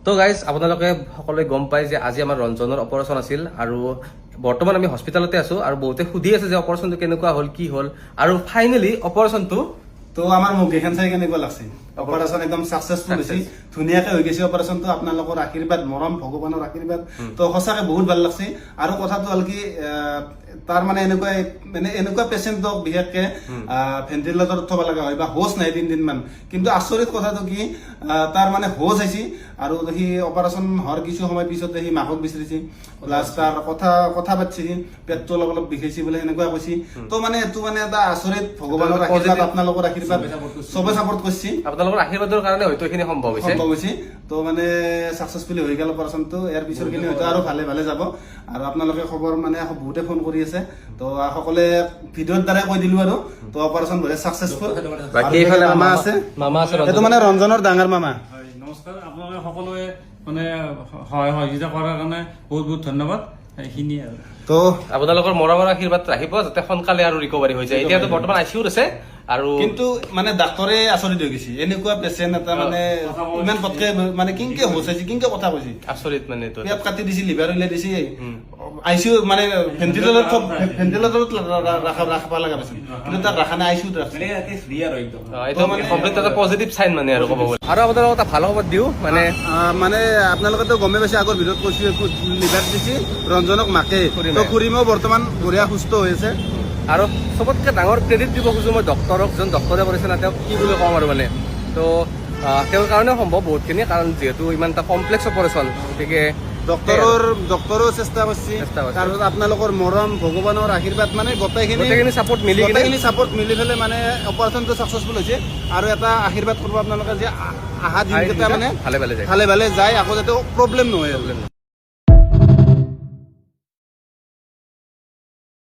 তো গাইজ আপোনালোকে সকলোৱে গম পায় যে আজি আমাৰ ৰঞ্জনৰ অপাৰেশ্যন আছিল আৰু বৰ্তমান আমি হস্পিটেলতে আছো আৰু বহুতে সুধি আছে যে অপাৰেশ্যনটো কেনেকুৱা হ'ল কি হ'ল আৰু ফাইনেলি অপাৰেশ্যনটো তো আমাৰ মুখখন চাই কেনেকুৱা লাগছে অপাৰেশ্যন একদম সাকসেসফুল হৈছে ধুনীয়াকৈ হৈ গৈছে অপাৰেশ্যনটো আপোনালোকৰ আশীৰ্বাদ মৰম ভগৱানৰ আশীৰ্বাদ তো সঁচাকৈ বহুত ভাল লাগছে আৰু কথাটো হ'ল কি তাৰ মানে এনেকুৱা পেচেণ্টক বিশেষকে ভেন্টিলেটৰত থব লগা হয় বা হোচ নাই 3 দিন মান কিন্তু আচৰিত কথাটো কি তাৰ মানে হোচ হৈছে আৰু সি অপাৰেশ্যন হোৱাৰ কিছু সময় পিছতে সি মাকক বিচাৰিছে প্লাছ তাৰ কথা পাতিছে পেটটো অলপ বিষাইছে বোলে এনেকুৱা কৈছে তো মানে এইটো মানে এটা আচৰিত ভগৱানৰ আশীৰ্বাদ আপোনালোকৰ আশীৰ্বাদ সবে সাপোৰ্ট কৰিছে আপোনালোকৰ আশীৰ্বাদৰ কাৰণে হয়তো এইখিনি সম্ভৱ হৈছে তো মানে সাকসেসফুলি হৈ গেল অপাৰেশ্যনটো ইয়াৰ পিছৰ খিনি হয়তো আৰু ভালে যাব আৰু আপোনালোকে খবৰ মানে বহুতে ফোন কৰি আছে তো সকলে ভিডিঅ'ৰ দ্বাৰা কৈ দিলো আৰু তো অপাৰেশ্যন বহুত সাকসেসফুল বাকি এইফালে মামা আছে এইটো মানে ৰঞ্জনৰ ডাঙৰ মামা হয় নমস্কাৰ আপোনালোকে সকলোৱে মানে সহযোগিতা কৰাৰ কাৰণে বহুত ধন্যবাদ এইখিনি আৰু তো আপোনালোকৰ মৰমৰ আশীৰ্বাদ ৰাখিব যাতে সোনকালে আৰু ৰিকভাৰী হৈ যায় এতিয়াতো বৰ্তমান আইচিইউত আছে আৰু কিন্তু মানে ডাক্তৰে আচৰিত হৈ গৈছে এনেকুৱা পেচেণ্ট এটা মানে ইমান পটকে মানে কিংকে হৈছে কিংকে কথা কৈছে আচৰিত মানে এইটো পেট কাটি দিছে লিভাৰ উলিয়াই দিছে আইচিইউ মানে ভেন্টিলেটৰত ৰাখিব লগা হৈছে কিন্তু তাক ৰাখা নাই আইচিইউত ৰাখছে এইটো মানে কমপ্লিট এটা পজিটিভ চাইন মানে আৰু ক'ব গ'লে আৰু আপোনালোকক এটা ভাল খবৰ দিওঁ মানে আপোনালোকেতো গমে পাইছে আগৰ ভিডিঅ'ত কৈছে লিভাৰ দিছে ৰঞ্জনক মাকে তো খুৰীমাও বৰ্তমান বঢ়িয়া সুস্থ হৈ আছে আৰু চবতকৈ ডাঙৰ ক্ৰেডিট দিব খোজো মই ডক্টৰক যোন ডক্টৰে কৰিছে না তেওঁক কি বুলি ক'ম আৰু মানে তো তেওঁৰ কাৰণে সম্ভৱ বহুতখিনি কাৰণ যিহেতু ইমান এটা কমপ্লেক্স অপাৰেশ্যন গতিকে ডক্টৰো চেষ্টা কৰিছে তাৰপিছত আপোনালোকৰ মৰম ভগৱানৰ আশীৰ্বাদ মানে গোটেইখিনি চাপৰ্ট মিলি পেলাই মানে অপাৰেশ্যনটো সাকসেসফুল হৈছে আৰু এটা আশীৰ্বাদ কৰিব আপোনালোকে যে আহা দিনকেইটা মানে ভালে ভালে যায় আকৌ যাতে প্ৰব্লেম নহয়